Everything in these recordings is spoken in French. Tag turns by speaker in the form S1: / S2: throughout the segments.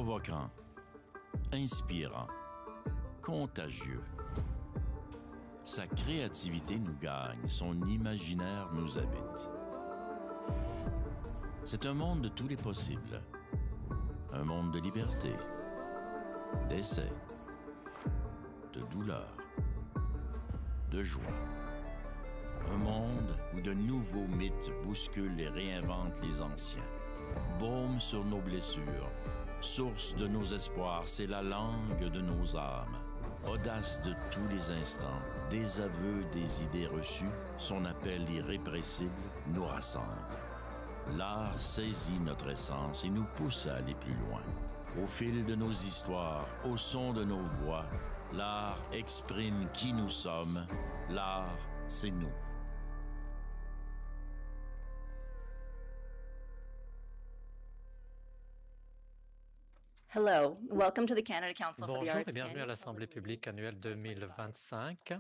S1: Provocant, inspirant, contagieux. Sa créativité nous gagne, son imaginaire nous habite. C'est un monde de tous les possibles, un monde de liberté, d'essai, de douleur, de joie. Un monde où de nouveaux mythes bousculent et réinventent les anciens. Baume sur nos blessures, source de nos espoirs, c'est la langue de nos âmes. Audace de tous les instants, désaveu des idées reçues, son appel irrépressible nous rassemble. L'art saisit notre essence et nous pousse à aller plus loin. Au fil de nos histoires, au son de nos voix, l'art exprime qui nous sommes. L'art, c'est nous.
S2: Hello, welcome to the Canada Council for the
S3: Bonjour
S2: Arts.
S3: et bienvenue à l'Assemblée publique annuelle 2025.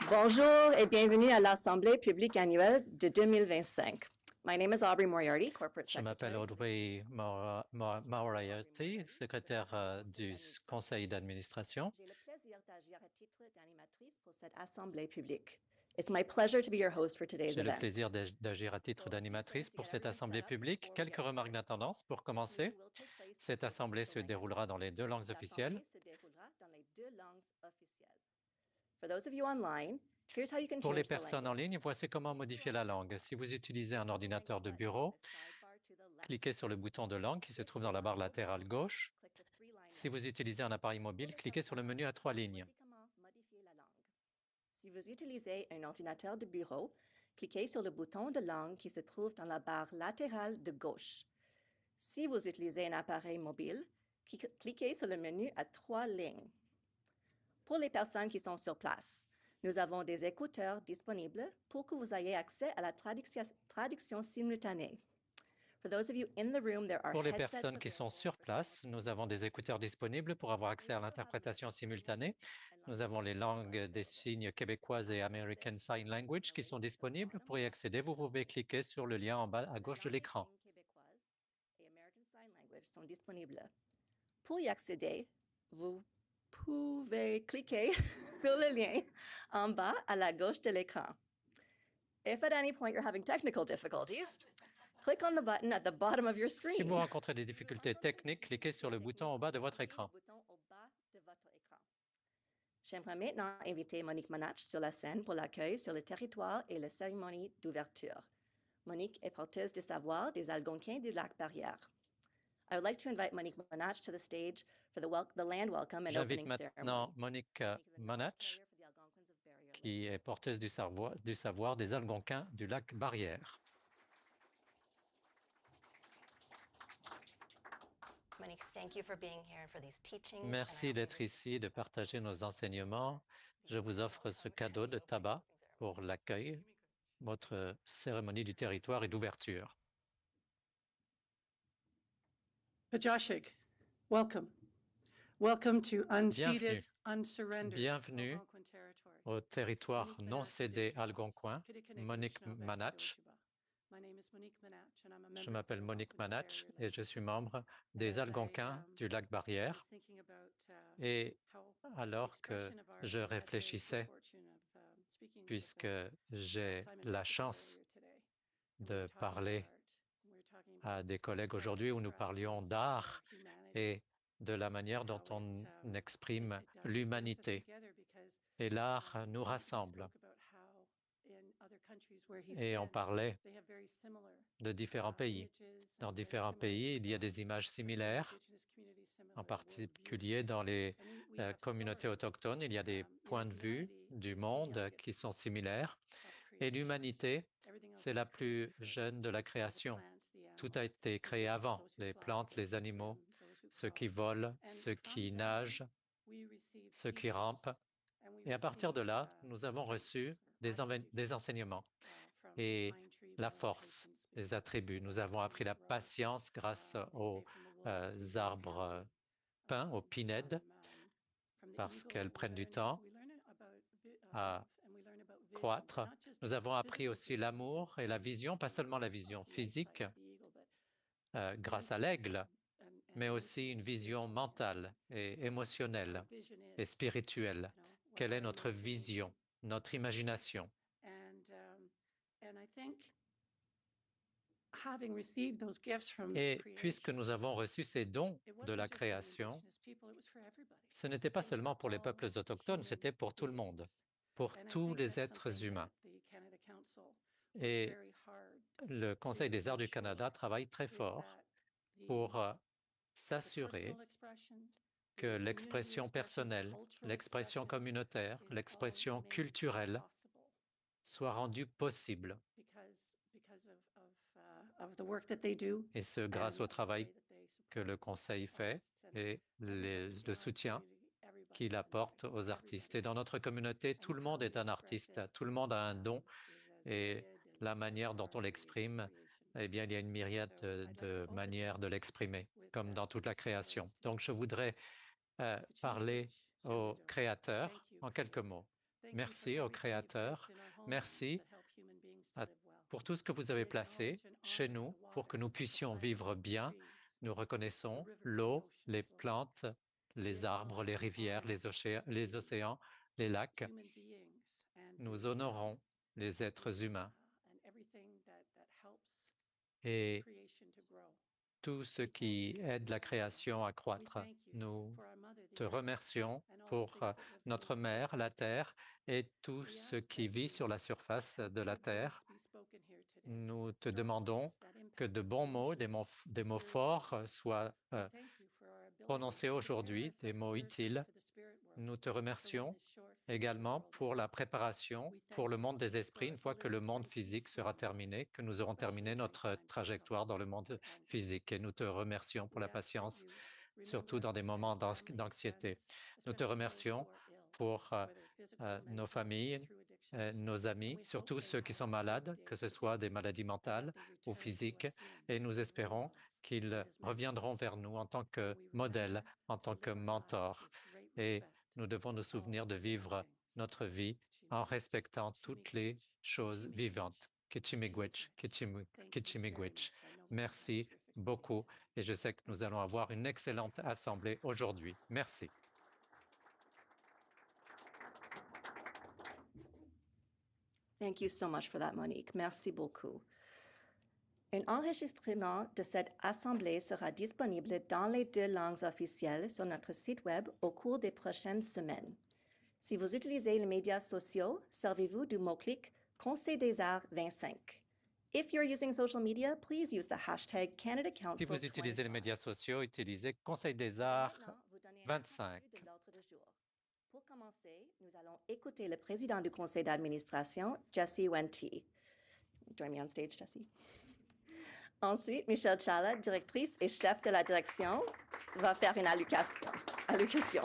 S2: Bonjour et bienvenue à l'Assemblée publique annuelle de 2025. My name is Aubrey Moriarty, Corporate
S3: Je m'appelle
S2: Secretary.
S3: Audrey Moriarty, secrétaire du conseil d'administration.
S2: J'ai le plaisir d'agir à titre d'animatrice pour cette Assemblée publique. It's my pleasure to be your host for today's
S3: J'ai le
S2: event.
S3: plaisir d'agir à titre d'animatrice pour cette Assemblée publique. Quelques remarques d'intendance pour commencer. Cette Assemblée se déroulera dans les deux langues officielles.
S2: For those of you online, here's how you can
S3: Pour les
S2: change the
S3: personnes en
S2: language.
S3: ligne, voici comment modifier la langue. Si vous utilisez un ordinateur de bureau, cliquez sur le bouton de langue qui se trouve dans la barre latérale gauche. Si vous utilisez un appareil mobile, cliquez sur le menu à 3 lignes.
S2: Voici comment modifier la langue. Si vous utilisez un ordinateur de bureau, cliquez sur le bouton de langue qui se trouve dans la barre latérale de gauche. Si vous utilisez un appareil mobile, cliquez sur le menu à 3 lignes. Pour les personnes qui sont sur place, nous avons des écouteurs disponibles pour que vous ayez accès à la traduction simultanée. For those of you in the room, there are
S3: Pour les
S2: headsets
S3: personnes qui sont sur place, nous avons des écouteurs disponibles pour avoir accès à l'interprétation simultanée. Nous avons les langues des signes québécoises et American Sign Language qui sont disponibles. Pour y accéder, vous pouvez cliquer sur le lien en bas à gauche de l'écran.
S2: Les langues québécoises et American Sign Language sont disponibles. Pour y accéder, vous pouvez cliquer sur le lien en bas à la gauche de l'écran. If at any point you're having technical difficulties, click on the button at the bottom of your screen.
S3: Si vous rencontrez des difficultés techniques, cliquez sur le bouton en bas de votre écran.
S2: J'aimerais maintenant inviter Monique Manach sur la scène pour l'accueil sur le territoire et la cérémonie d'ouverture. Monique est porteuse de savoir des Algonquins du Lac-Barrière. I would like to invite Monique Manach to the stage for the land welcome and
S3: J'invite
S2: opening ceremony.
S3: maintenant Monique Manach, qui est porteuse du savoir des Algonquins du Lac-Barrière. Merci d'être ici, de partager nos enseignements. Je vous offre ce cadeau de tabac pour l'accueil, votre cérémonie du territoire et d'ouverture.
S4: Pajashig, welcome. Welcome to unceded, unsurrendered
S3: Bienvenue
S4: Algonquin territory.
S3: au territoire non cédé algonquin, Monique Manach. Je m'appelle Monique Manach et je suis membre des Algonquins du Lac-Barrière. Et alors que je réfléchissais, puisque j'ai la chance de parler à des collègues aujourd'hui où nous parlions d'art et de la manière dont on exprime l'humanité. Et l'art nous rassemble. Et on parlait de différents pays. Dans différents pays, il y a des images similaires, en particulier dans les communautés autochtones. Il y a des points de vue du monde qui sont similaires. Et l'humanité, c'est la plus jeune de la création. Tout a été créé avant, les plantes, les animaux, ceux qui volent, ceux qui nagent, ceux qui rampent. Et à partir de là, nous avons reçu des enseignements et la force, les attributs. Nous avons appris la patience grâce aux arbres pins, aux pinèdes, parce qu'elles prennent du temps à croître. Nous avons appris aussi l'amour et la vision, pas seulement la vision physique, grâce à l'aigle, mais aussi une vision mentale et émotionnelle et spirituelle. Quelle est notre vision, notre imagination? Et puisque nous avons reçu ces dons de la création, ce n'était pas seulement pour les peuples autochtones, c'était pour tout le monde, pour tous les êtres humains. Et le Conseil des arts du Canada travaille très fort pour s'assurer que l'expression personnelle, l'expression communautaire, l'expression culturelle soit rendue possible. Et ce, grâce au travail que le Conseil fait et le soutien qu'il apporte aux artistes. Et dans notre communauté, tout le monde est un artiste, tout le monde a un don, et la manière dont on l'exprime, eh bien, il y a une myriade de manières de l'exprimer, comme dans toute la création. Donc, je voudrais parler aux créateurs en quelques mots. Merci aux créateurs. Merci pour tout ce que vous avez placé chez nous pour que nous puissions vivre bien. Nous reconnaissons l'eau, les plantes, les arbres, les rivières, les océans, les lacs. Nous honorons les êtres humains et tout ce qui aide la création à croître. Nous te remercions pour notre mère, la Terre, et tout ce qui vit sur la surface de la Terre. Nous te demandons que de bons mots, des mots forts soient prononcés aujourd'hui, des mots utiles. Nous te remercions également pour la préparation pour le monde des esprits, une fois que le monde physique sera terminé, que nous aurons terminé notre trajectoire dans le monde physique. Et nous te remercions pour la patience, surtout dans des moments d'anxiété. Nous te remercions pour nos familles, nos amis, surtout ceux qui sont malades, que ce soit des maladies mentales ou physiques, et nous espérons qu'ils reviendront vers nous en tant que modèle, en tant que mentor. Et nous devons nous souvenir de vivre notre vie en respectant toutes les choses vivantes. Kichimigwech, Kichimigwech. Merci beaucoup et je sais que nous allons avoir une excellente assemblée aujourd'hui. Merci.
S2: Thank you so much for that, Monique. Merci beaucoup. Un enregistrement de cette assemblée sera disponible dans les 2 langues officielles sur notre site Web au cours des prochaines semaines. Si vous utilisez les médias sociaux, servez-vous du mot-clic Conseil des Arts 25. If you're using social media, please use the hashtag Canada Council.
S3: Si vous utilisez les médias sociaux, utilisez Conseil des Arts 25.
S2: Pour commencer, nous allons écouter le président du conseil d'administration, Jesse Wente. Join me on stage, Jesse. Ensuite, Michelle Challa, directrice et chef de la direction, va faire une allocution.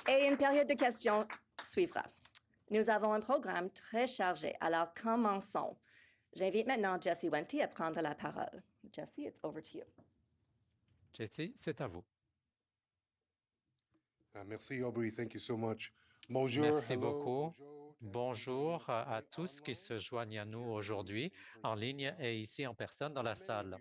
S2: Et une période de questions suivra. Nous avons un programme très chargé, alors commençons. J'invite maintenant Jesse Wente à prendre la parole. Jesse, it's over to you.
S3: Jesse, c'est à vous.
S5: Merci, Aubrey. Thank you so much. Bonjour.
S3: Merci
S5: hello,
S3: beaucoup.
S5: bonjour,
S3: Bonjour à tous qui se joignent à nous aujourd'hui en ligne et ici en personne dans la salle.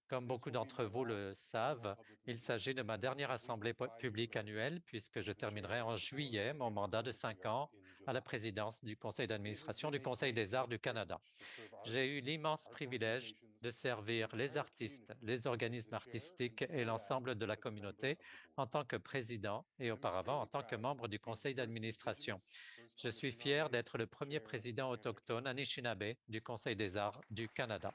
S3: Comme beaucoup d'entre vous le savent, il s'agit de ma dernière assemblée publique annuelle puisque je terminerai en juillet mon mandat de 5 ans à la présidence du conseil d'administration du Conseil des arts du Canada. J'ai eu l'immense privilège de servir les artistes, les organismes artistiques et l'ensemble de la communauté en tant que président et auparavant en tant que membre du conseil d'administration. Je suis fier d'être le premier président autochtone Anishinaabe du Conseil des arts du Canada.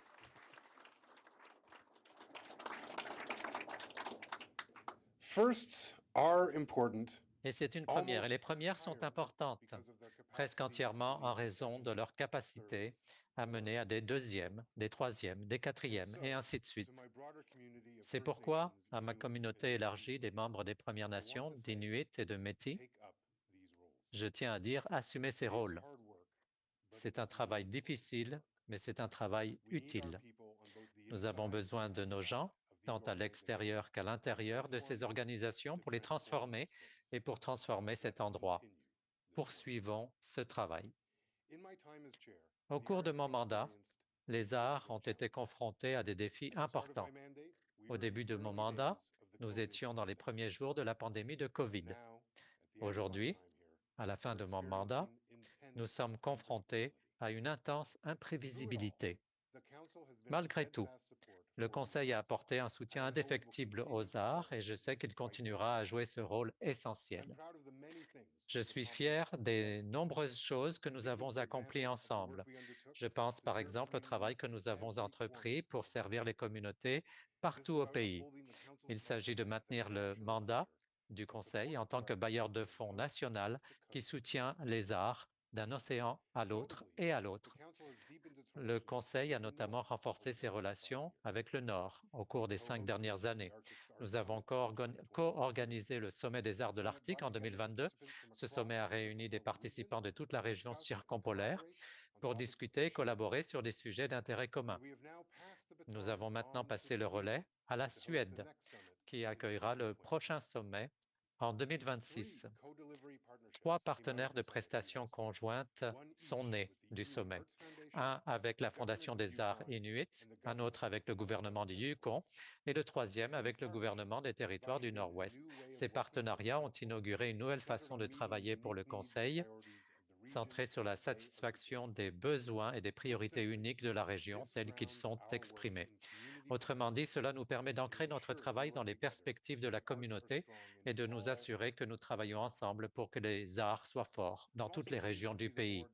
S5: Firsts are important.
S3: Et c'est une première, et les premières sont importantes, presque entièrement en raison de leur capacité à mener à des deuxièmes, des troisièmes, des quatrièmes, et ainsi de suite. C'est pourquoi, à ma communauté élargie des membres des Premières Nations, d'Inuit et de Métis, je tiens à dire assumer ces rôles. C'est un travail difficile, mais c'est un travail utile. Nous avons besoin de nos gens, tant à l'extérieur qu'à l'intérieur de ces organisations, pour les transformer et pour transformer cet endroit. Poursuivons ce travail. Au cours de mon mandat, les arts ont été confrontés à des défis importants. Au début de mon mandat, nous étions dans les premiers jours de la pandémie de COVID. Aujourd'hui, à la fin de mon mandat, nous sommes confrontés à une intense imprévisibilité. Malgré tout, le Conseil a apporté un soutien indéfectible aux arts et je sais qu'il continuera à jouer ce rôle essentiel. Je suis fier des nombreuses choses que nous avons accomplies ensemble. Je pense par exemple au travail que nous avons entrepris pour servir les communautés partout au pays. Il s'agit de maintenir le mandat du Conseil en tant que bailleur de fonds national qui soutient les arts d'un océan à l'autre et à l'autre. Le Conseil a notamment renforcé ses relations avec le Nord au cours des 5 dernières années. Nous avons co-organisé le Sommet des arts de l'Arctique en 2022. Ce sommet a réuni des participants de toute la région circumpolaire pour discuter et collaborer sur des sujets d'intérêt commun. Nous avons maintenant passé le relais à la Suède, qui accueillera le prochain sommet en 2026. 3 partenaires de prestations conjointes sont nés du sommet. Un avec la Fondation des Arts Inuits, un autre avec le gouvernement du Yukon et le troisième avec le gouvernement des territoires du Nord-Ouest. Ces partenariats ont inauguré une nouvelle façon de travailler pour le Conseil, centrée sur la satisfaction des besoins et des priorités uniques de la région tels qu'ils sont exprimés. Autrement dit, cela nous permet d'ancrer notre travail dans les perspectives de la communauté et de nous assurer que nous travaillons ensemble pour que les arts soient forts dans toutes les régions du pays.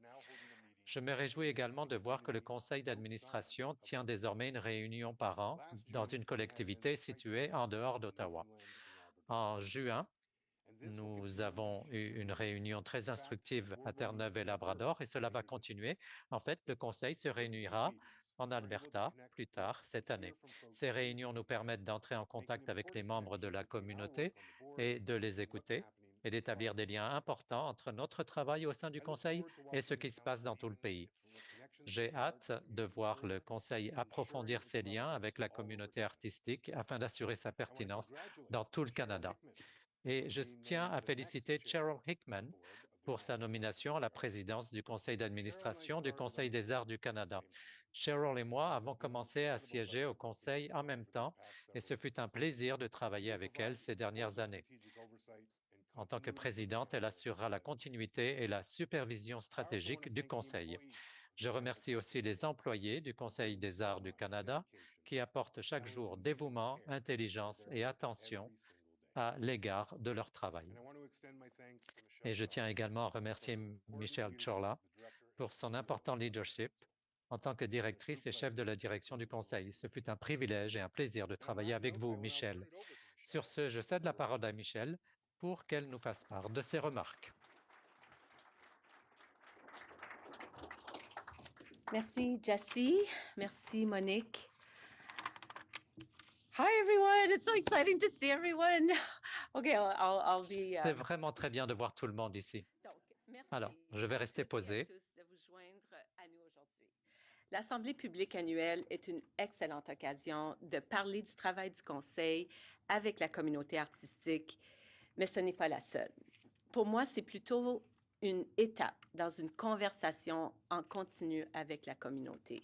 S3: Je me réjouis également de voir que le conseil d'administration tient désormais une réunion par an dans une collectivité située en dehors d'Ottawa. En juin, nous avons eu une réunion très instructive à Terre-Neuve et Labrador et cela va continuer. En fait, le Conseil se réunira en Alberta plus tard cette année. Ces réunions nous permettent d'entrer en contact avec les membres de la communauté et de les écouter et d'établir des liens importants entre notre travail au sein du Conseil et ce qui se passe dans tout le pays. J'ai hâte de voir le Conseil approfondir ses liens avec la communauté artistique afin d'assurer sa pertinence dans tout le Canada. Et je tiens à féliciter Cheryl Hickman pour sa nomination à la présidence du conseil d'administration du Conseil des arts du Canada. Cheryl et moi avons commencé à siéger au conseil en même temps et ce fut un plaisir de travailler avec elle ces dernières années. En tant que présidente, elle assurera la continuité et la supervision stratégique du conseil. Je remercie aussi les employés du Conseil des arts du Canada qui apportent chaque jour dévouement, intelligence et attention à l'égard de leur travail. Et je tiens également à remercier Michelle Chorla pour son important leadership en tant que directrice et chef de la direction du Conseil. Ce fut un privilège et un plaisir de travailler avec vous, Michelle. Sur ce, je cède la parole à Michelle pour qu'elle nous fasse part de ses remarques.
S2: Merci, Jessie. Merci, Monique. Hi, everyone. It's so exciting to see everyone. Okay, I'll be...
S3: C'est vraiment très bien de voir tout le monde ici. Alors, je vais rester posé.
S2: L'Assemblée publique annuelle est une excellente occasion de parler du travail du Conseil avec la communauté artistique, mais ce n'est pas la seule. Pour moi, c'est plutôt une étape dans une conversation en continu avec la communauté.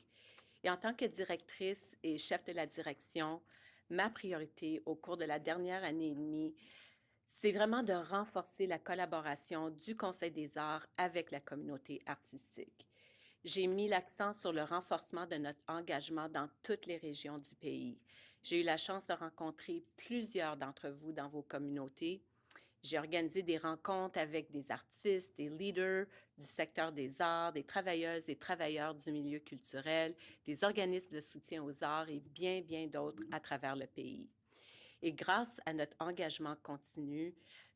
S2: Et en tant que directrice et chef de la direction, ma priorité au cours de la dernière année et demie, c'est vraiment de renforcer la collaboration du Conseil des arts avec la communauté artistique. J'ai mis l'accent sur le renforcement de notre engagement dans toutes les régions du pays. J'ai eu la chance de rencontrer plusieurs d'entre vous dans vos communautés. J'ai organisé des rencontres avec des artistes, des leaders du secteur des arts, des travailleuses et travailleurs du milieu culturel, des organismes de soutien aux arts et bien d'autres à travers le pays. Et grâce à notre engagement continu,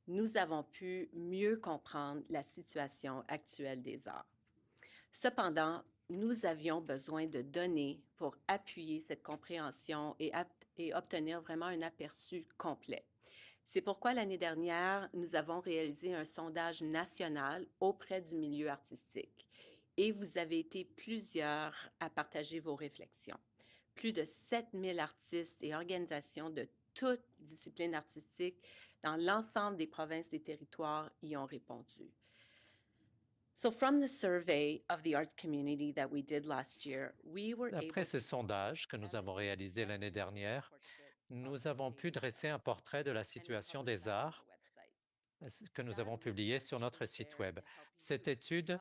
S2: nous avons pu mieux comprendre la situation actuelle des arts. Cependant, nous avions besoin de données pour appuyer cette compréhension et obtenir vraiment un aperçu complet. C'est pourquoi l'année dernière, nous avons réalisé un sondage national auprès du milieu artistique et vous avez été plusieurs à partager vos réflexions. Plus de 7000 artistes et organisations de toutes disciplines artistiques dans l'ensemble des provinces et territoires y ont répondu.
S3: D'après ce sondage que nous avons réalisé l'année dernière, nous avons pu dresser un portrait de la situation des arts que nous avons publié sur notre site Web. Cette étude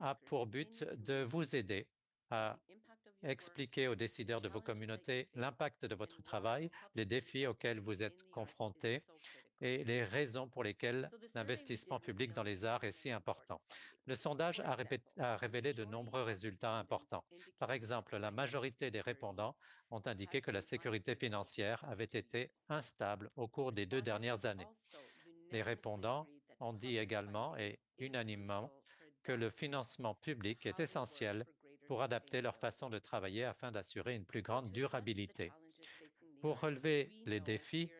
S3: a pour but de vous aider à expliquer aux décideurs de vos communautés l'impact de votre travail, les défis auxquels vous êtes confrontés et les raisons pour lesquelles l'investissement public dans les arts est si important. Le sondage a révélé de nombreux résultats importants. Par exemple, la majorité des répondants ont indiqué que la sécurité financière avait été instable au cours des 2 dernières années. Les répondants ont dit également et unanimement que le financement public est essentiel pour adapter leur façon de travailler afin d'assurer une plus grande durabilité. Pour relever les défis,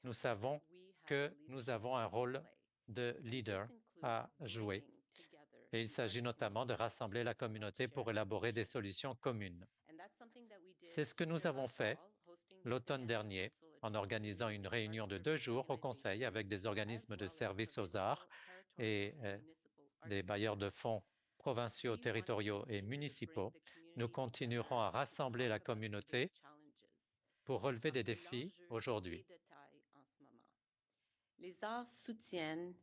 S3: nous savons que nous avons un rôle de leader à jouer. Et il s'agit notamment de rassembler la communauté pour élaborer des solutions communes. C'est ce que nous avons fait l'automne dernier en organisant une réunion de 2 jours au Conseil avec des organismes de services aux arts et des bailleurs de fonds provinciaux, territoriaux et municipaux. Nous continuerons à rassembler la communauté pour relever des défis aujourd'hui.
S6: Les arts soutiennent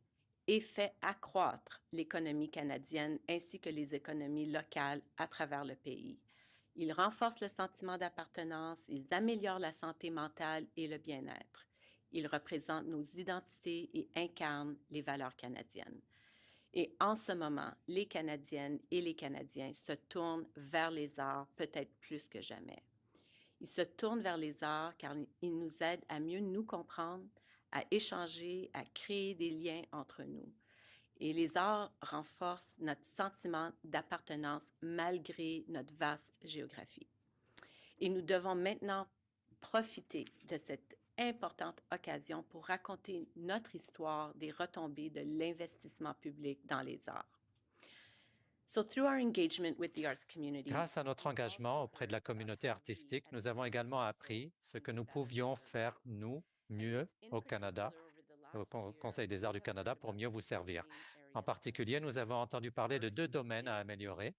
S6: et fait accroître l'économie canadienne ainsi que les économies locales à travers le pays. Ils renforcent le sentiment d'appartenance, ils améliorent la santé mentale et le bien-être. Ils représentent nos identités et incarnent les valeurs canadiennes. Et en ce moment, les Canadiennes et les Canadiens se tournent vers les arts peut-être plus que jamais. Ils se tournent vers les arts car ils nous aident à mieux nous comprendre, à échanger, à créer des liens entre nous. Et les arts renforcent notre sentiment d'appartenance malgré notre vaste géographie. Et nous devons maintenant profiter de cette importante occasion pour raconter notre histoire des retombées de l'investissement public dans les arts.
S3: Grâce à notre engagement auprès de la communauté artistique, nous avons également appris ce que nous pouvions faire, nous, mieux au Canada, au Conseil des arts du Canada, pour mieux vous servir. En particulier, nous avons entendu parler de 2 domaines à améliorer.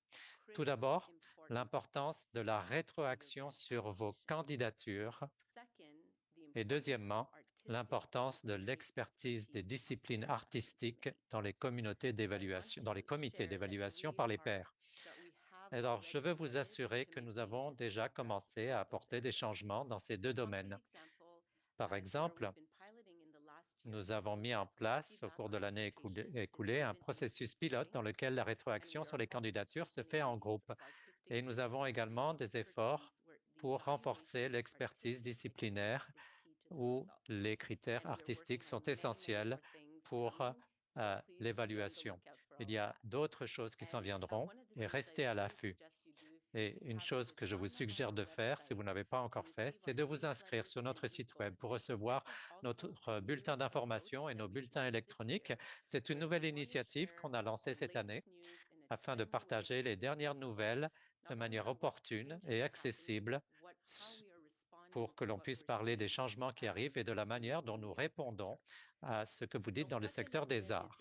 S3: Tout d'abord, l'importance de la rétroaction sur vos candidatures et deuxièmement, l'importance de l'expertise des disciplines artistiques dans les communautés d'évaluation, dans les comités d'évaluation par les pairs. Alors, je veux vous assurer que nous avons déjà commencé à apporter des changements dans ces 2 domaines. Par exemple, nous avons mis en place au cours de l'année écoulée un processus pilote dans lequel la rétroaction sur les candidatures se fait en groupe. Et nous avons également des efforts pour renforcer l'expertise disciplinaire où les critères artistiques sont essentiels pour l'évaluation. Il y a d'autres choses qui s'en viendront et restez à l'affût. Et une chose que je vous suggère de faire, si vous n'avez pas encore fait, c'est de vous inscrire sur notre site Web pour recevoir notre bulletin d'information et nos bulletins électroniques. C'est une nouvelle initiative qu'on a lancée cette année afin de partager les dernières nouvelles de manière opportune et accessible pour que l'on puisse parler des changements qui arrivent et de la manière dont nous répondons à ce que vous dites dans le secteur des arts.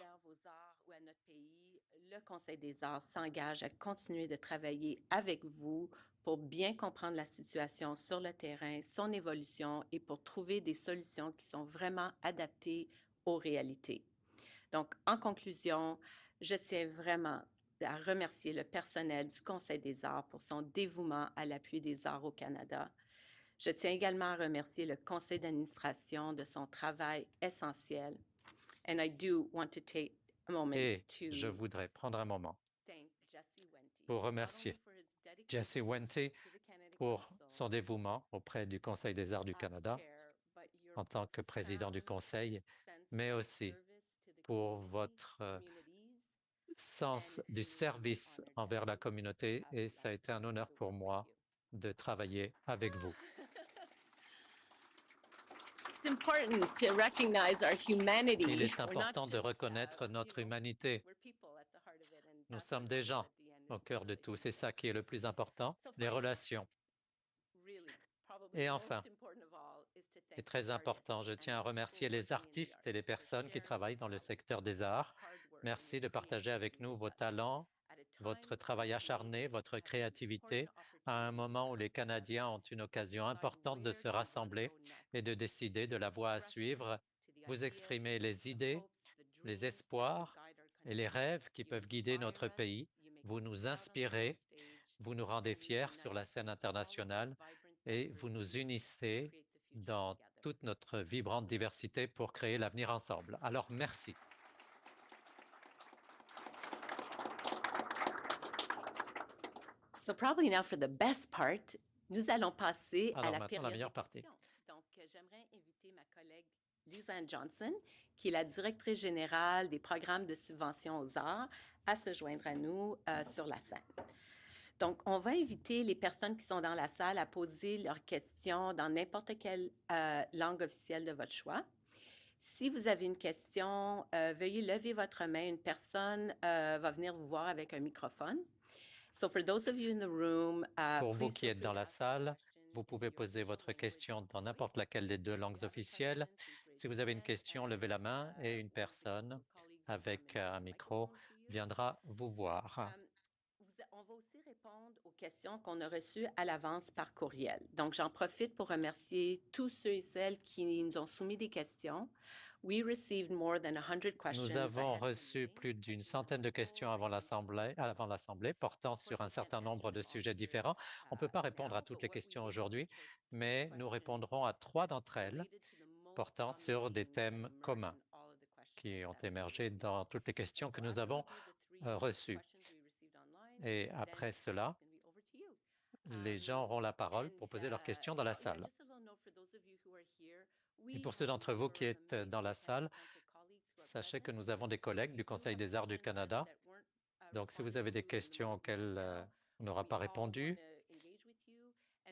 S6: Le Conseil des arts s'engage à continuer de travailler avec vous pour bien comprendre la situation sur le terrain, son évolution et pour trouver des solutions qui sont vraiment adaptées aux réalités. Donc, en conclusion, je tiens vraiment à remercier le personnel du Conseil des arts pour son dévouement à l'appui des arts au Canada. Je tiens également à remercier le conseil d'administration de son travail essentiel. And I do want to take a moment
S3: Et
S6: to
S3: je voudrais prendre un moment
S6: thank Jesse Wente,
S3: pour remercier Jesse Wente pour son dévouement auprès du Conseil des arts du Canada en tant que président du Conseil, mais aussi pour votre sens du service envers la communauté et ça a été un honneur pour moi de travailler avec vous. Il est important de reconnaître notre humanité. Nous sommes des gens au cœur de tout. C'est ça qui est le plus important, les relations. Et enfin, c'est très important, je tiens à remercier les artistes et les personnes qui travaillent dans le secteur des arts Merci de partager avec nous vos talents, votre travail acharné, votre créativité, à un moment où les Canadiens ont une occasion importante de se rassembler et de décider de la voie à suivre. Vous exprimez les idées, les espoirs et les rêves qui peuvent guider notre pays. Vous nous inspirez, vous nous rendez fiers sur la scène internationale et vous nous unissez dans toute notre vibrante diversité pour créer l'avenir ensemble. Alors, merci.
S6: So probably now for the best part, nous allons passer à
S3: Alors
S6: la
S3: maintenant,
S6: période
S3: la meilleure
S6: des
S3: partie.
S6: questions. Donc, j'aimerais inviter ma collègue Lisa-Anne Johnson, qui est la directrice générale des programmes de subvention aux arts, à se joindre à nous sur la scène. Donc, on va inviter les personnes qui sont dans la salle à poser leurs questions dans n'importe quelle langue officielle de votre choix. Si vous avez une question, veuillez lever votre main. Une personne va venir vous voir avec un microphone. So for those of you in the room,
S3: Pour vous
S6: please
S3: qui
S6: feel
S3: êtes
S6: free
S3: dans
S6: to
S3: la
S6: ask your
S3: salle,
S6: question
S3: vous
S6: in
S3: pouvez
S6: your
S3: poser
S6: official
S3: votre question
S6: language
S3: dans
S6: of
S3: n'importe
S6: choice.
S3: laquelle des deux
S6: If
S3: langues
S6: you have a
S3: officielles.
S6: question, please raise
S3: Si
S6: your
S3: vous avez une
S6: hand,
S3: question,
S6: and
S3: levez la main et une
S6: one of the
S3: personne
S6: colleagues will come
S3: avec
S6: and bring
S3: un
S6: a
S3: micro
S6: microphone to you.
S3: viendra vous voir.
S6: On va aussi répondre aux questions qu'on a reçues à l'avance par courriel. Donc, j'en profite pour remercier tous ceux et celles qui nous ont soumis des questions. We received more than 100 questions
S3: Nous avons
S6: ahead of the
S3: reçu
S6: meetings,
S3: plus d'une centaine de questions avant l'Assemblée portant sur un certain nombre de sujets différents. On ne peut pas répondre à toutes les questions aujourd'hui, mais nous répondrons à 3 d'entre elles portant sur des thèmes communs qui ont émergé dans toutes les questions que nous avons reçues. Et après cela, les gens auront la parole pour poser leurs questions dans la salle. Et pour ceux d'entre vous qui êtes dans la salle, sachez que nous avons des collègues du Conseil des arts du Canada. Donc, si vous avez des questions auxquelles on n'aura pas répondu,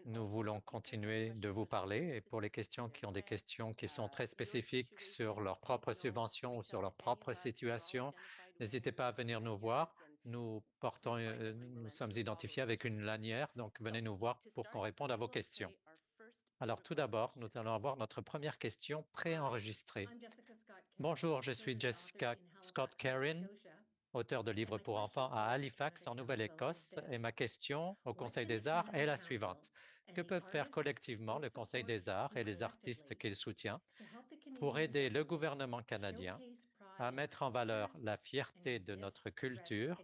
S3: nous voulons continuer de vous parler. Et pour les questions qui ont des questions qui sont très spécifiques sur leur propre subvention ou sur leur propre situation, n'hésitez pas à venir nous voir. Nous sommes identifiés avec une lanière, donc venez nous voir pour qu'on réponde à vos questions. Alors, tout d'abord, nous allons avoir notre première question préenregistrée. Bonjour, je suis Jessica Scott-Carin, auteur de livres pour enfants à Halifax, en Nouvelle-Écosse, et ma question au Conseil des arts est la suivante. Que peuvent faire collectivement le Conseil des arts et les artistes qu'il soutient pour aider le gouvernement canadien à mettre en valeur la fierté de notre culture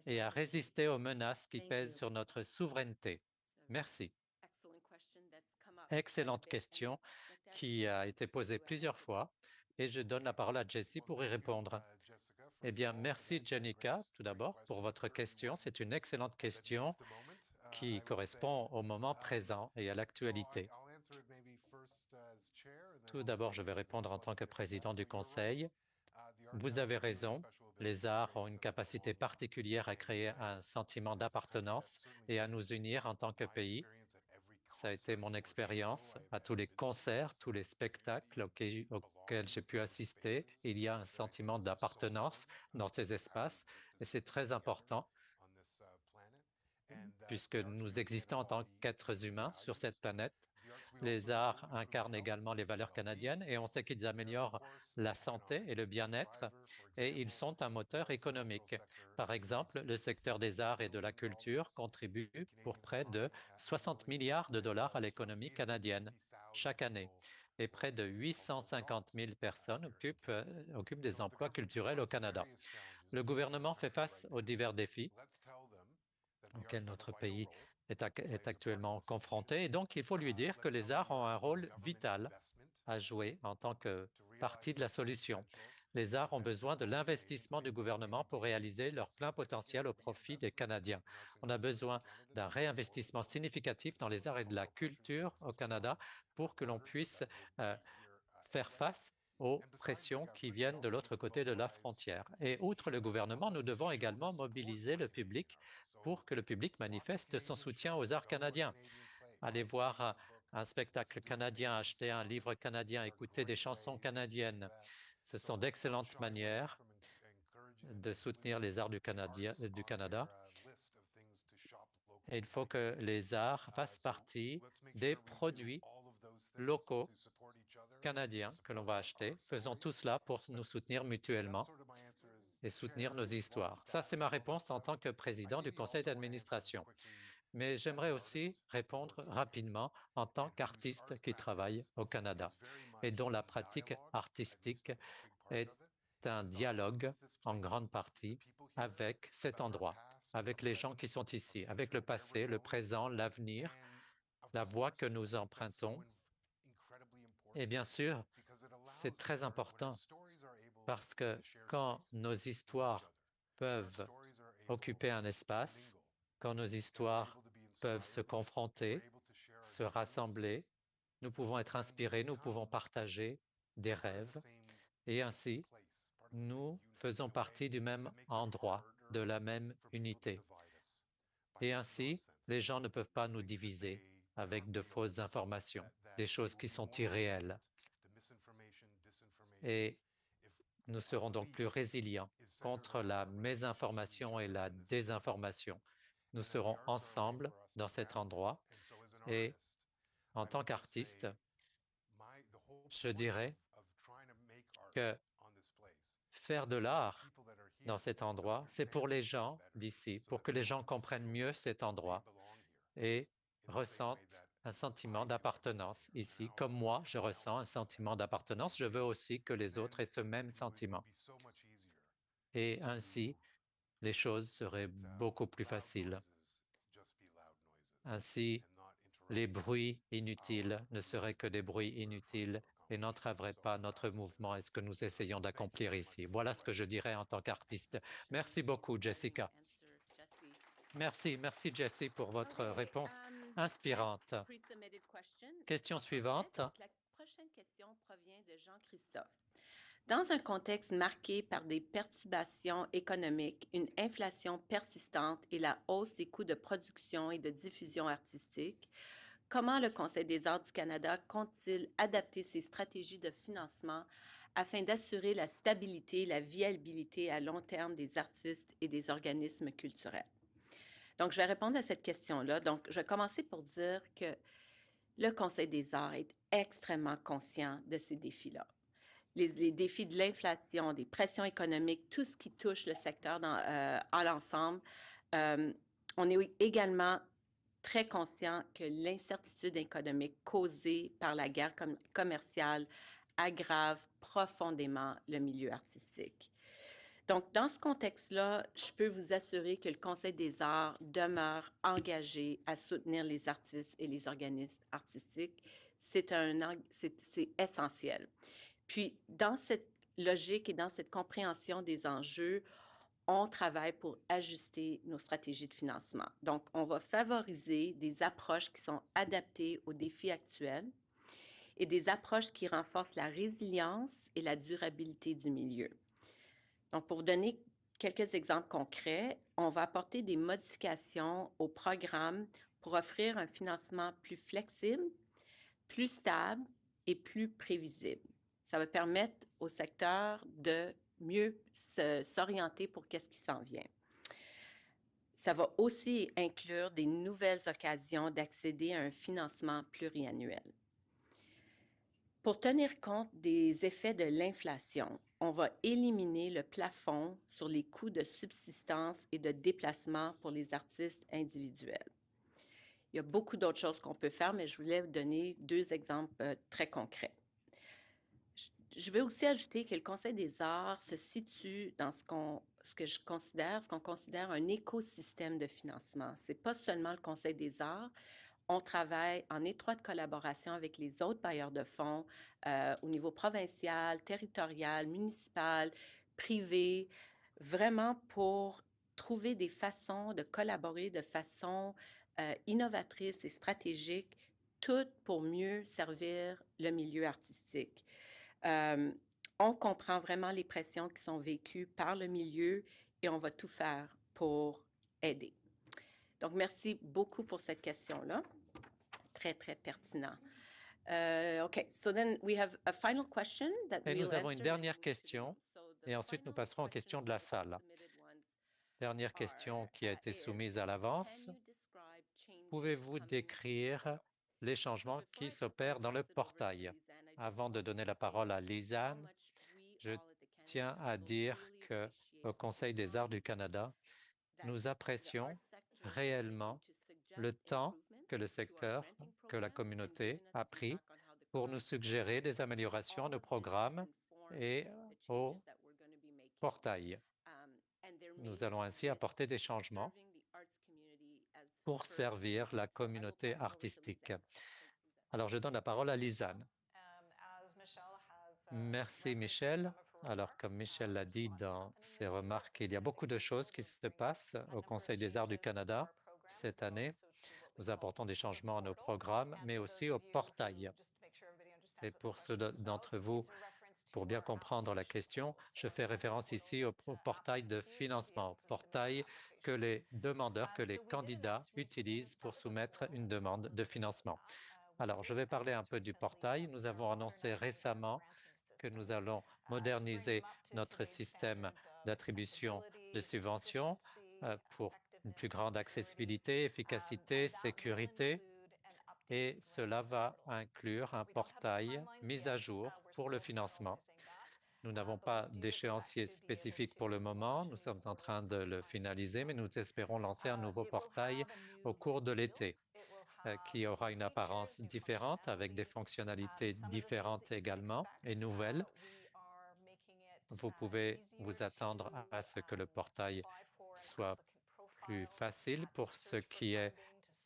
S3: et à résister aux menaces qui pèsent sur notre souveraineté? Merci. Excellente question qui a été posée plusieurs fois et je donne la parole à Jessie pour y répondre. Eh bien, merci Jenica, tout d'abord, pour votre question. C'est une excellente question qui correspond au moment présent et à l'actualité. Tout d'abord, je vais répondre en tant que président du Conseil. Vous avez raison, les arts ont une capacité particulière à créer un sentiment d'appartenance et à nous unir en tant que pays. Ça a été mon expérience à tous les concerts, tous les spectacles auxquels j'ai pu assister. Il y a un sentiment d'appartenance dans ces espaces et c'est très important puisque nous existons en tant qu'êtres humains sur cette planète. Les arts incarnent également les valeurs canadiennes et on sait qu'ils améliorent la santé et le bien-être et ils sont un moteur économique. Par exemple, le secteur des arts et de la culture contribue pour près de 60 milliards de dollars à l'économie canadienne chaque année et près de 850 000 personnes occupent des emplois culturels au Canada. Le gouvernement fait face aux divers défis auxquels notre pays est actuellement confronté. Et donc, il faut lui dire que les arts ont un rôle vital à jouer en tant que partie de la solution. Les arts ont besoin de l'investissement du gouvernement pour réaliser leur plein potentiel au profit des Canadiens. On a besoin d'un réinvestissement significatif dans les arts et de la culture au Canada pour que l'on puisse faire face aux pressions qui viennent de l'autre côté de la frontière. Et outre le gouvernement, nous devons également mobiliser le public pour que le public manifeste son soutien aux arts canadiens. Aller voir un spectacle canadien, acheter un livre canadien, écouter des chansons canadiennes, ce sont d'excellentes manières de soutenir les arts du Canada. Et il faut que les arts fassent partie des produits locaux canadiens que l'on va acheter. Faisons tout cela pour nous soutenir mutuellement. et soutenir nos histoires. Ça, c'est ma réponse en tant que président du conseil d'administration. Mais j'aimerais aussi répondre rapidement en tant qu'artiste qui travaille au Canada et dont la pratique artistique est un dialogue en grande partie avec cet endroit, avec les gens qui sont ici, avec le passé, le présent, l'avenir, la voie que nous empruntons. Et bien sûr, c'est très important parce que quand nos histoires peuvent occuper un espace, quand nos histoires peuvent se confronter, se rassembler, nous pouvons être inspirés, nous pouvons partager des rêves et ainsi, nous faisons partie du même endroit, de la même unité. Et ainsi, les gens ne peuvent pas nous diviser avec de fausses informations, des choses qui sont irréelles. Et nous serons donc plus résilients contre la mésinformation et la désinformation. Nous serons ensemble dans cet endroit et en tant qu'artiste, je dirais que faire de l'art dans cet endroit, c'est pour les gens d'ici, pour que les gens comprennent mieux cet endroit et ressentent un sentiment d'appartenance ici. Comme moi, je ressens un sentiment d'appartenance, je veux aussi que les autres aient ce même sentiment. Et ainsi, les choses seraient beaucoup plus faciles. Ainsi, les bruits inutiles ne seraient que des bruits inutiles et n'entraveraient pas notre mouvement et ce que nous essayons d'accomplir ici. Voilà ce que je dirais en tant qu'artiste. Merci beaucoup, Jessica. Merci, Jessie, pour votre réponse inspirante. Question suivante.
S6: La prochaine question provient de Jean-Christophe. Dans un contexte marqué par des perturbations économiques, une inflation persistante et la hausse des coûts de production et de diffusion artistique, comment le Conseil des arts du Canada compte-t-il adapter ses stratégies de financement afin d'assurer la stabilité et la viabilité à long terme des artistes et des organismes culturels? Donc, je vais répondre à cette question-là. Donc, je vais commencer pour dire que le Conseil des arts est extrêmement conscient de ces défis-là. Les défis de l'inflation, des pressions économiques, tout ce qui touche le secteur à l'ensemble. On est également très conscient que l'incertitude économique causée par la guerre commerciale aggrave profondément le milieu artistique. Donc, dans ce contexte-là, je peux vous assurer que le Conseil des arts demeure engagé à soutenir les artistes et les organismes artistiques. C'est essentiel. Puis, dans cette logique et dans cette compréhension des enjeux, on travaille pour ajuster nos stratégies de financement. Donc, on va favoriser des approches qui sont adaptées aux défis actuels et des approches qui renforcent la résilience et la durabilité du milieu. Donc, pour vous donner quelques exemples concrets, on va apporter des modifications au programme pour offrir un financement plus flexible, plus stable et plus prévisible. Ça va permettre au secteur de mieux s'orienter pour qu'est-ce qui s'en vient. Ça va aussi inclure des nouvelles occasions d'accéder à un financement pluriannuel. Pour tenir compte des effets de l'inflation, on va éliminer le plafond sur les coûts de subsistance et de déplacement pour les artistes individuels. Il y a beaucoup d'autres choses qu'on peut faire, mais je voulais vous donner 2 exemples très concrets. Je veux aussi ajouter que le Conseil des arts se situe dans ce qu'on considère un écosystème de financement. Ce n'est pas seulement le Conseil des arts. On travaille en étroite collaboration avec les autres bailleurs de fonds au niveau provincial, territorial, municipal, privé, vraiment pour trouver des façons de collaborer de façon innovatrice et stratégique, toutes pour mieux servir le milieu artistique. On comprend vraiment les pressions qui sont vécues par le milieu et on va tout faire pour aider. Donc, merci beaucoup pour cette question-là. Très, très pertinent. OK, so then we have a final question that
S3: et
S6: we'll
S3: nous avons une
S6: answer.
S3: dernière question et ensuite nous passerons aux questions de la salle. Dernière question qui a été soumise à l'avance. Pouvez-vous décrire les changements qui s'opèrent dans le portail? Avant de donner la parole à Lisanne, je tiens à dire qu'au Conseil des arts du Canada, nous apprécions réellement le temps que le secteur, que la communauté a pris pour nous suggérer des améliorations à nos programmes et au portail. Nous allons ainsi apporter des changements pour servir la communauté artistique. Alors, je donne la parole à Lisanne. Merci, Michel. Alors, comme Michel l'a dit dans ses remarques, il y a beaucoup de choses qui se passent au Conseil des arts du Canada cette année. Nous apportons des changements à nos programmes, mais aussi au portail. Et pour ceux d'entre vous, pour bien comprendre la question, je fais référence ici au portail de financement, portail que les demandeurs, que les candidats utilisent pour soumettre une demande de financement. Alors, je vais parler un peu du portail. Nous avons annoncé récemment que nous allons moderniser notre système d'attribution de subventions pour une plus grande accessibilité, efficacité, sécurité, et cela va inclure un portail mis à jour pour le financement. Nous n'avons pas d'échéancier spécifique pour le moment. Nous sommes en train de le finaliser, mais nous espérons lancer un nouveau portail au cours de l'été qui aura une apparence différente avec des fonctionnalités différentes également et nouvelles. Vous pouvez vous attendre à ce que le portail soit plus facile pour ce qui est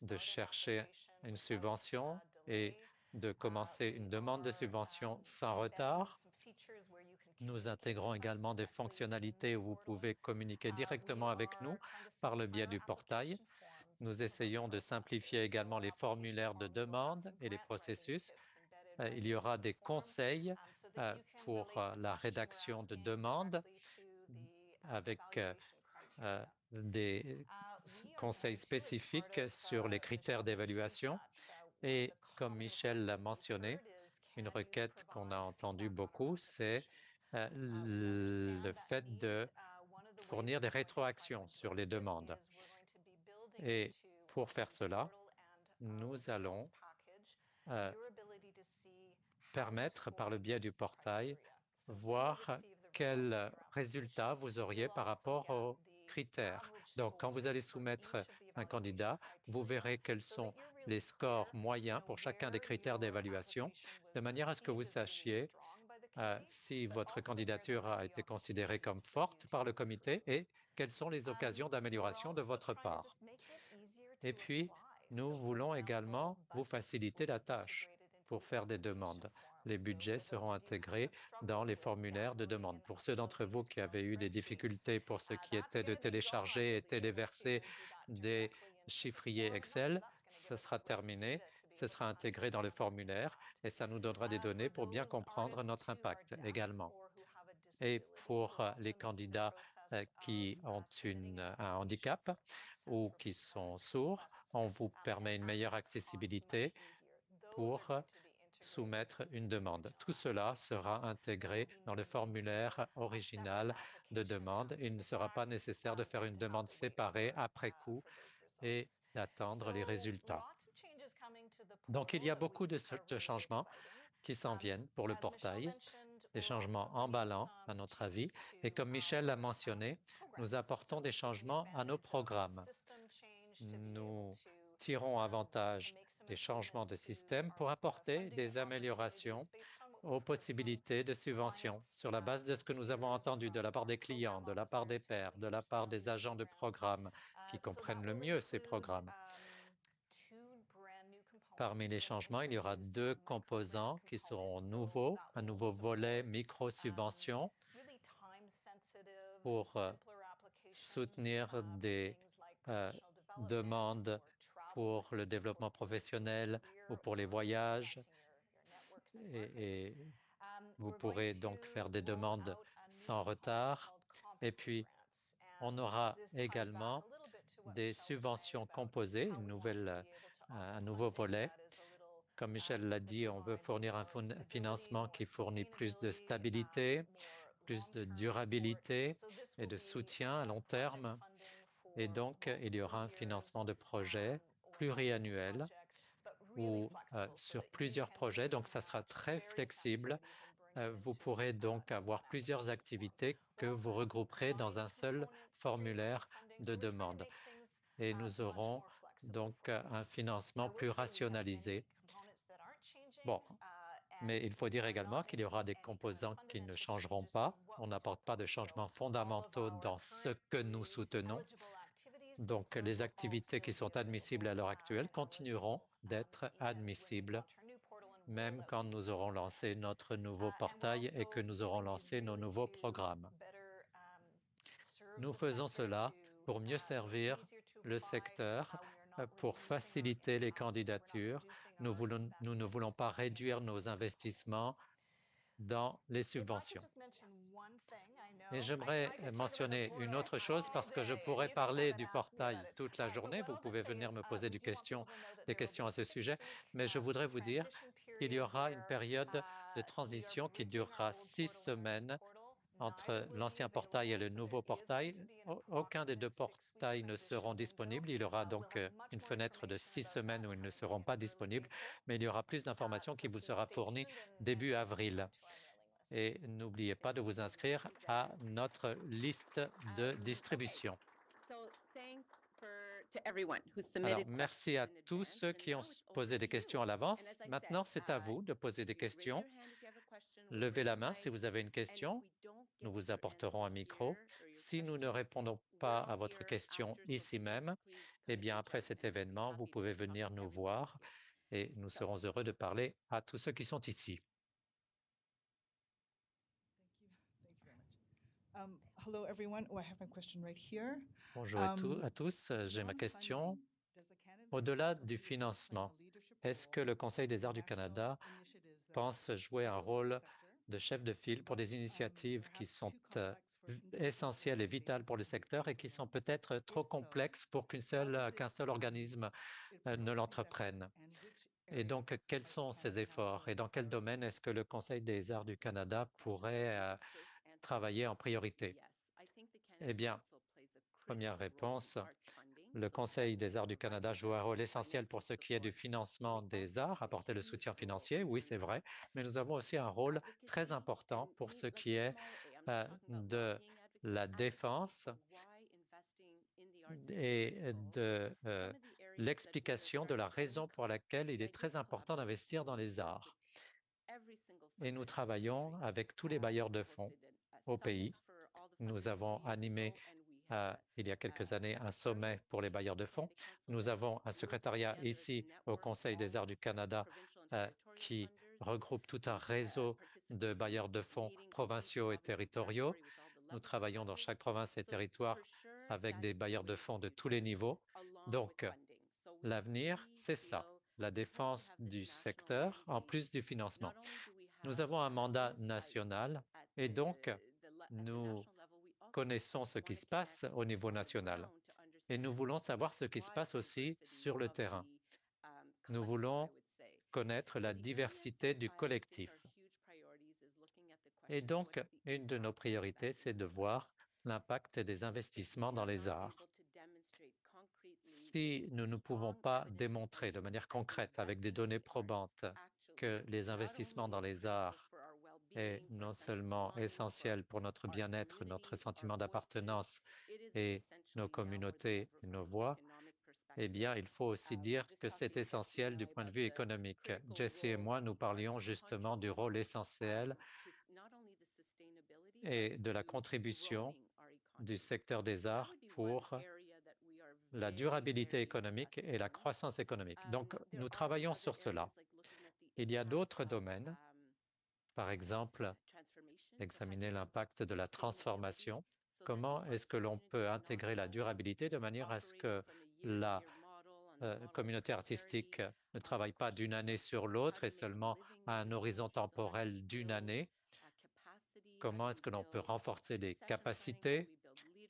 S3: de chercher une subvention et de commencer une demande de subvention sans retard. Nous intégrons également des fonctionnalités où vous pouvez communiquer directement avec nous par le biais du portail. Nous essayons de simplifier également les formulaires de demande et les processus. Il y aura des conseils pour la rédaction de demandes avec des conseils spécifiques sur les critères d'évaluation. Et comme Michel l'a mentionné, une requête qu'on a entendue beaucoup, c'est le fait de fournir des rétroactions sur les demandes. Et pour faire cela, nous allons permettre, par le biais du portail, voir quels résultats vous auriez par rapport aux critères. Donc, quand vous allez soumettre un candidat, vous verrez quels sont les scores moyens pour chacun des critères d'évaluation, de manière à ce que vous sachiez si votre candidature a été considérée comme forte par le comité et quelles sont les occasions d'amélioration de votre part. Et puis, nous voulons également vous faciliter la tâche pour faire des demandes. Les budgets seront intégrés dans les formulaires de demande. Pour ceux d'entre vous qui avaient eu des difficultés pour ce qui était de télécharger et téléverser des chiffriers Excel, ce sera terminé, ce sera intégré dans le formulaire et ça nous donnera des données pour bien comprendre notre impact également. Et pour les candidats qui ont un handicap ou qui sont sourds, on vous permet une meilleure accessibilité pour soumettre une demande. Tout cela sera intégré dans le formulaire original de demande. Il ne sera pas nécessaire de faire une demande séparée après coup et d'attendre les résultats. Donc, il y a beaucoup de changements qui s'en viennent pour le portail, des changements emballants, à notre avis. Et comme Michel l'a mentionné, nous apportons des changements à nos programmes. Nous tirons avantage des changements de système pour apporter des améliorations aux possibilités de subventions sur la base de ce que nous avons entendu de la part des clients, de la part des pairs, de la part des agents de programme qui comprennent le mieux ces programmes. Parmi les changements, il y aura 2 composants qui seront nouveaux, un nouveau volet micro-subvention pour soutenir des demandes pour le développement professionnel ou pour les voyages. Et vous pourrez donc faire des demandes sans retard. Et puis, on aura également des subventions composées, un nouveau volet. Comme Michel l'a dit, on veut fournir un financement qui fournit plus de stabilité, plus de durabilité et de soutien à long terme. Et donc, il y aura un financement de projets pluriannuel ou sur plusieurs projets. Donc, ça sera très flexible. Vous pourrez donc avoir plusieurs activités que vous regrouperez dans un seul formulaire de demande. Et nous aurons donc un financement plus rationalisé. Bon, mais il faut dire également qu'il y aura des composants qui ne changeront pas. On n'apporte pas de changements fondamentaux dans ce que nous soutenons. Donc, les activités qui sont admissibles à l'heure actuelle continueront d'être admissibles, même quand nous aurons lancé notre nouveau portail et que nous aurons lancé nos nouveaux programmes. Nous faisons cela pour mieux servir le secteur, pour faciliter les candidatures. Nous ne voulons pas réduire nos investissements dans les subventions. Et j'aimerais mentionner une autre chose parce que je pourrais parler du portail toute la journée. Vous pouvez venir me poser des questions à ce sujet, mais je voudrais vous dire qu'il y aura une période de transition qui durera 6 semaines entre l'ancien portail et le nouveau portail. Aucun des deux portails ne seront disponibles. Il y aura donc une fenêtre de 6 semaines où ils ne seront pas disponibles, mais il y aura plus d'informations qui vous sera fournie début avril. Et n'oubliez pas de vous inscrire à notre liste de distribution. Alors, merci à tous ceux qui ont posé des questions à l'avance. Maintenant, c'est à vous de poser des questions. Levez la main si vous avez une question. Nous vous apporterons un micro. Si nous ne répondons pas à votre question ici même, eh bien, après cet événement, vous pouvez venir nous voir et nous serons heureux de parler à tous ceux qui sont ici.
S7: Hello everyone. Oh, I have a question right here.
S3: Bonjour à tous, j'ai ma question. Au-delà du financement, est-ce que le Conseil des arts du Canada pense jouer un rôle de chef de file pour des initiatives qui sont essentielles et vitales pour le secteur et qui sont peut-être trop complexes pour qu'un seul organisme ne l'entreprenne? Et donc, quels sont ces efforts et dans quel domaine est-ce que le Conseil des arts du Canada pourrait travailler en priorité? Eh bien, première réponse, le Conseil des arts du Canada joue un rôle essentiel pour ce qui est du financement des arts, apporter le soutien financier, oui, c'est vrai, mais nous avons aussi un rôle très important pour ce qui est de la défense et de l'explication de la raison pour laquelle il est très important d'investir dans les arts. Et nous travaillons avec tous les bailleurs de fonds au pays. Nous avons animé il y a quelques années un sommet pour les bailleurs de fonds. Nous avons un secrétariat ici au Conseil des arts du Canada qui regroupe tout un réseau de bailleurs de fonds provinciaux et territoriaux. Nous travaillons dans chaque province et territoire avec des bailleurs de fonds de tous les niveaux. Donc, l'avenir, c'est ça, la défense du secteur en plus du financement. Nous avons un mandat national et donc nous connaissons ce qui se passe au niveau national et nous voulons savoir ce qui se passe aussi sur le terrain. Nous voulons connaître la diversité du collectif. Et donc, une de nos priorités, c'est de voir l'impact des investissements dans les arts. Si nous ne pouvons pas démontrer de manière concrète, avec des données probantes, que les investissements dans les arts est non seulement essentiel pour notre bien-être, notre sentiment d'appartenance et nos communautés et nos voix, eh bien, il faut aussi dire que c'est essentiel du point de vue économique. Jesse et moi, nous parlions justement du rôle essentiel et de la contribution du secteur des arts pour la durabilité économique et la croissance économique. Donc, nous travaillons sur cela. Il y a d'autres domaines, par exemple, examiner l'impact de la transformation. Comment est-ce que l'on peut intégrer la durabilité de manière à ce que la communauté artistique ne travaille pas d'une année sur l'autre et seulement à un horizon temporel d'une année? Comment est-ce que l'on peut renforcer les capacités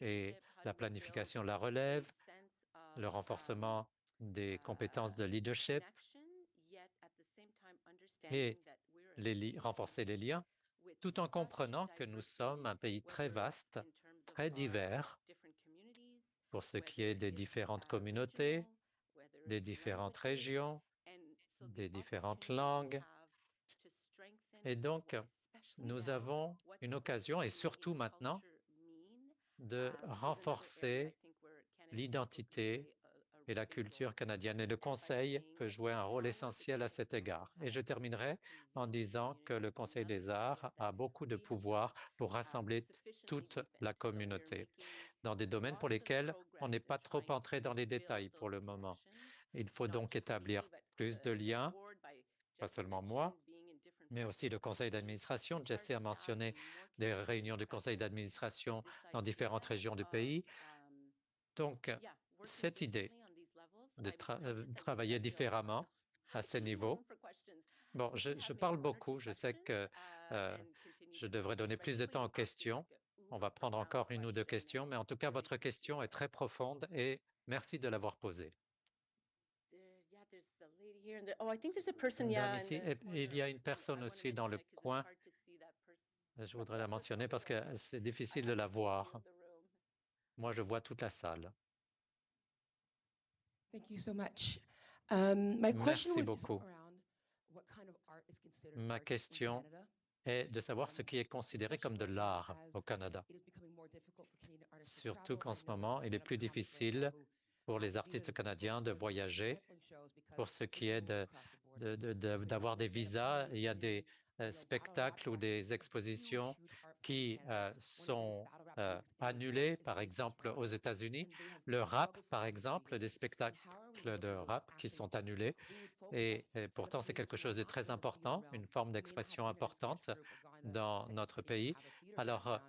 S3: et la planification de la relève, le renforcement des compétences de leadership et renforcer les liens, tout en comprenant que nous sommes un pays très vaste, très divers, pour ce qui est des différentes communautés, des différentes régions, des différentes langues. Et donc, nous avons une occasion, et surtout maintenant, de renforcer l'identité et la culture canadienne. Et le Conseil peut jouer un rôle essentiel à cet égard. Et je terminerai en disant que le Conseil des arts a beaucoup de pouvoir pour rassembler toute la communauté dans des domaines pour lesquels on n'est pas trop entré dans les détails pour le moment. Il faut donc établir plus de liens, pas seulement moi, mais aussi le conseil d'administration. Jesse a mentionné des réunions du conseil d'administration dans différentes régions du pays. Donc, cette idée de travailler différemment à ces niveaux. Bon, je parle beaucoup. Je sais que je devrais donner plus de temps aux questions. On va prendre encore une ou deux questions, mais en tout cas, votre question est très profonde et merci de l'avoir posée. Madame ici, et il y a une personne aussi dans le coin. Je voudrais la mentionner parce que c'est difficile de la voir. Moi, je vois toute la salle. Merci beaucoup. Ma question est de savoir ce qui est considéré comme de l'art au Canada. Surtout qu'en ce moment, il est plus difficile pour les artistes canadiens de voyager. Pour ce qui est d'avoir des visas, il y a des spectacles ou des expositions qui sont annulés, par exemple aux États-Unis. Le rap, par exemple, des spectacles de rap qui sont annulés. Et pourtant, c'est quelque chose de très important, une forme d'expression importante dans notre pays. Alors,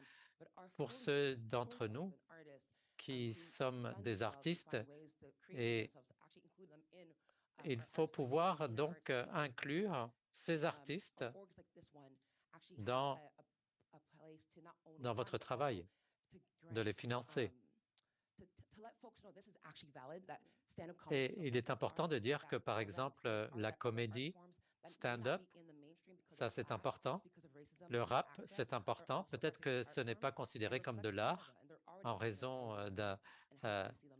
S3: pour ceux d'entre nous qui sommes des artistes, et il faut pouvoir donc inclure ces artistes dans votre travail, de les financer. Et il est important de dire que, par exemple, la comédie, stand-up, ça c'est important. Le rap, c'est important. Peut-être que ce n'est pas considéré comme de l'art en raison d'un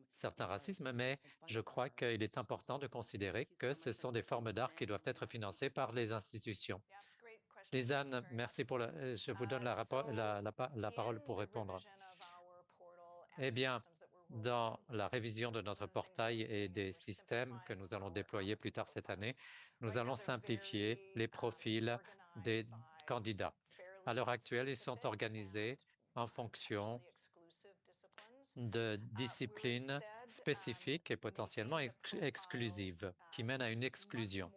S3: certain racisme, mais je crois qu'il est important de considérer que ce sont des formes d'art qui doivent être financées par les institutions. Lisanne, merci pour je vous donne la parole pour répondre. Eh bien, dans la révision de notre portail et des systèmes que nous allons déployer plus tard cette année, nous allons simplifier les profils des candidats. À l'heure actuelle, ils sont organisés en fonction de disciplines spécifiques et potentiellement exclusives, qui mènent à une exclusion.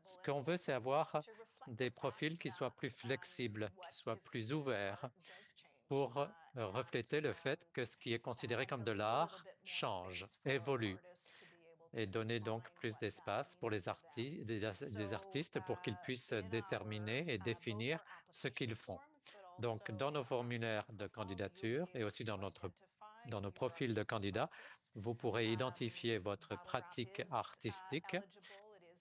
S3: Ce qu'on veut, c'est avoir des profils qui soient plus flexibles, qui soient plus ouverts, pour refléter le fait que ce qui est considéré comme de l'art change, évolue, et donner donc plus d'espace pour les artistes pour qu'ils puissent déterminer et définir ce qu'ils font. Donc, dans nos formulaires de candidature et aussi dans nos profils de candidats, vous pourrez identifier votre pratique artistique,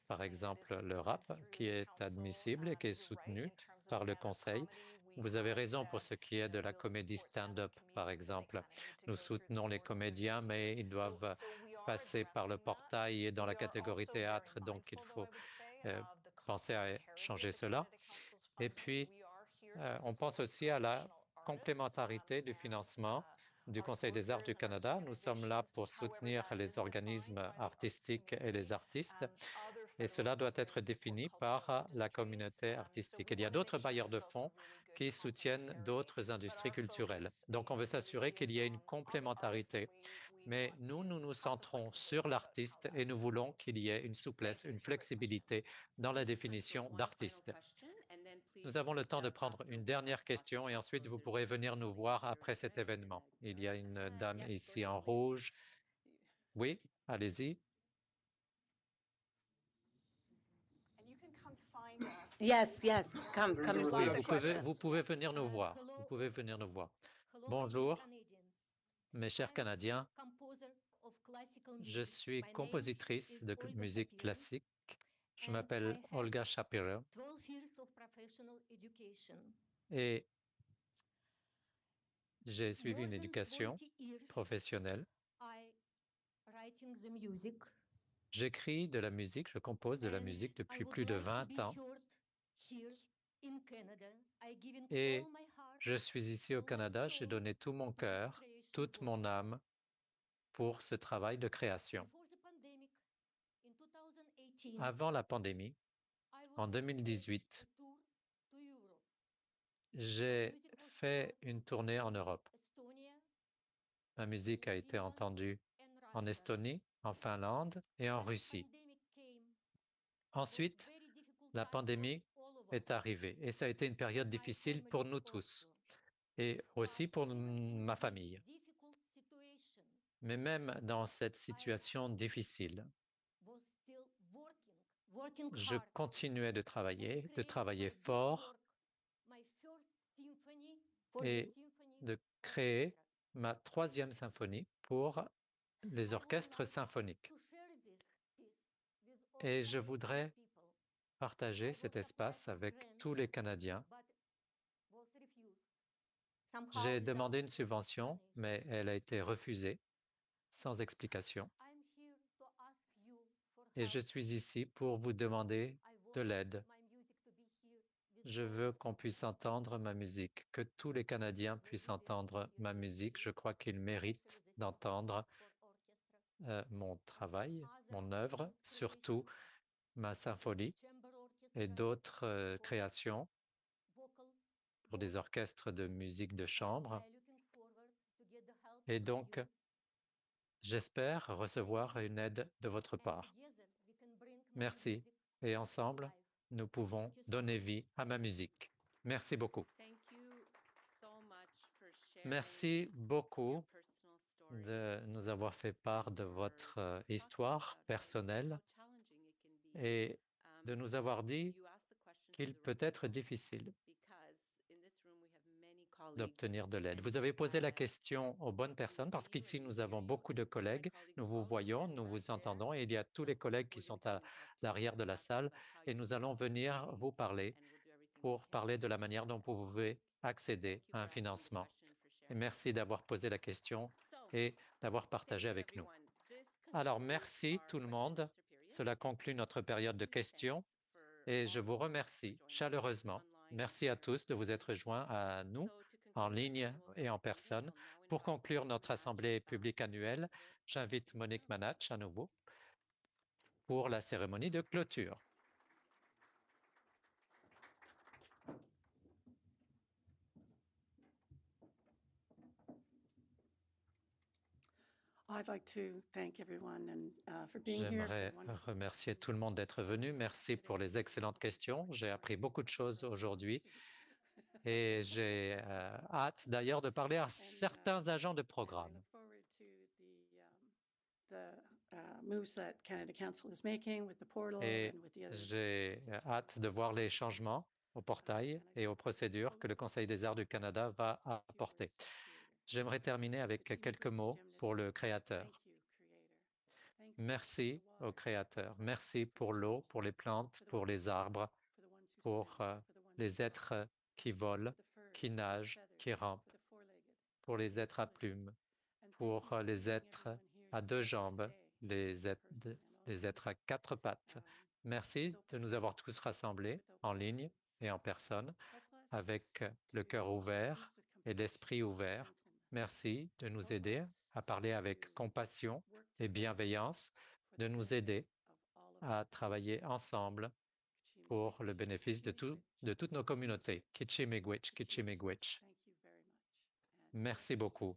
S3: par exemple le rap, qui est admissible et qui est soutenu par le Conseil. Vous avez raison pour ce qui est de la comédie stand-up, par exemple. Nous soutenons les comédiens, mais ils doivent passer par le portail et dans la catégorie théâtre, donc il faut penser à changer cela. Et puis, on pense aussi à la complémentarité du financement du Conseil des arts du Canada. Nous sommes là pour soutenir les organismes artistiques et les artistes, et cela doit être défini par la communauté artistique. Il y a d'autres bailleurs de fonds qui soutiennent d'autres industries culturelles. Donc, on veut s'assurer qu'il y ait une complémentarité. Mais nous nous centrons sur l'artiste et nous voulons qu'il y ait une souplesse, une flexibilité dans la définition d'artiste. Nous avons le temps de prendre une dernière question et ensuite vous pourrez venir nous voir après cet événement. Il y a une dame ici en rouge. Oui, allez-y.
S6: Yes, come
S3: oui, vous pouvez venir nous voir. Vous pouvez venir nous voir. Bonjour, mes chers Canadiens. Je suis compositrice de musique classique. Je m'appelle Olga Shapiro. Et j'ai suivi une éducation professionnelle. J'écris de la musique, je compose de la musique depuis plus de 20 ans. Et Je suis ici au Canada, j'ai donné tout mon cœur, toute mon âme pour ce travail de création. Avant la pandémie, en 2018, j'ai fait une tournée en Europe. Ma musique a été entendue en Estonie, en Finlande et en Russie. Ensuite, la pandémie est arrivée et ça a été une période difficile pour nous tous et aussi pour ma famille. Mais même dans cette situation difficile, je continuais de travailler fort et de créer ma 3e symphonie pour les orchestres symphoniques. Et je voudrais partager cet espace avec tous les Canadiens. J'ai demandé une subvention, mais elle a été refusée sans explication. Et je suis ici pour vous demander de l'aide. Je veux qu'on puisse entendre ma musique, que tous les Canadiens puissent entendre ma musique. Je crois qu'ils méritent d'entendre mon travail, mon œuvre, surtout ma symphonie et d'autres créations pour des orchestres de musique de chambre. Et donc, j'espère recevoir une aide de votre part. Merci. Et ensemble, nous pouvons donner vie à ma musique. Merci beaucoup. Merci beaucoup de nous avoir fait part de votre histoire personnelle et de nous avoir dit qu'il peut être difficile d'obtenir de l'aide. Vous avez posé la question aux bonnes personnes parce qu'ici, nous avons beaucoup de collègues. Nous vous voyons, nous vous entendons et il y a tous les collègues qui sont à l'arrière de la salle et nous allons venir vous parler pour parler de la manière dont vous pouvez accéder à un financement. Et merci d'avoir posé la question et d'avoir partagé avec nous. Alors, merci tout le monde. Cela conclut notre période de questions et je vous remercie chaleureusement. Merci à tous de vous être joints à nous en ligne et en personne. Pour conclure notre assemblée publique annuelle, j'invite Monique Manatch à nouveau pour la cérémonie de clôture. J'aimerais remercier tout le monde d'être venu. Merci pour les excellentes questions. J'ai appris beaucoup de choses aujourd'hui et j'ai hâte d'ailleurs de parler à certains agents de programme. Et j'ai hâte de voir les changements au portail et aux procédures que le Conseil des arts du Canada va apporter. J'aimerais terminer avec quelques mots pour le Créateur. Merci au Créateur. Merci pour l'eau, pour les plantes, pour les arbres, pour les êtres qui volent, qui nagent, qui rampent, pour les êtres à plumes, pour les êtres à 2 jambes, les êtres à 4 pattes. Merci de nous avoir tous rassemblés en ligne et en personne avec le cœur ouvert et l'esprit ouvert. Merci de nous aider à parler avec compassion et bienveillance, de nous aider à travailler ensemble pour le bénéfice de toutes nos communautés. Kitchi Miigwech, Kitchi Miigwech. Merci beaucoup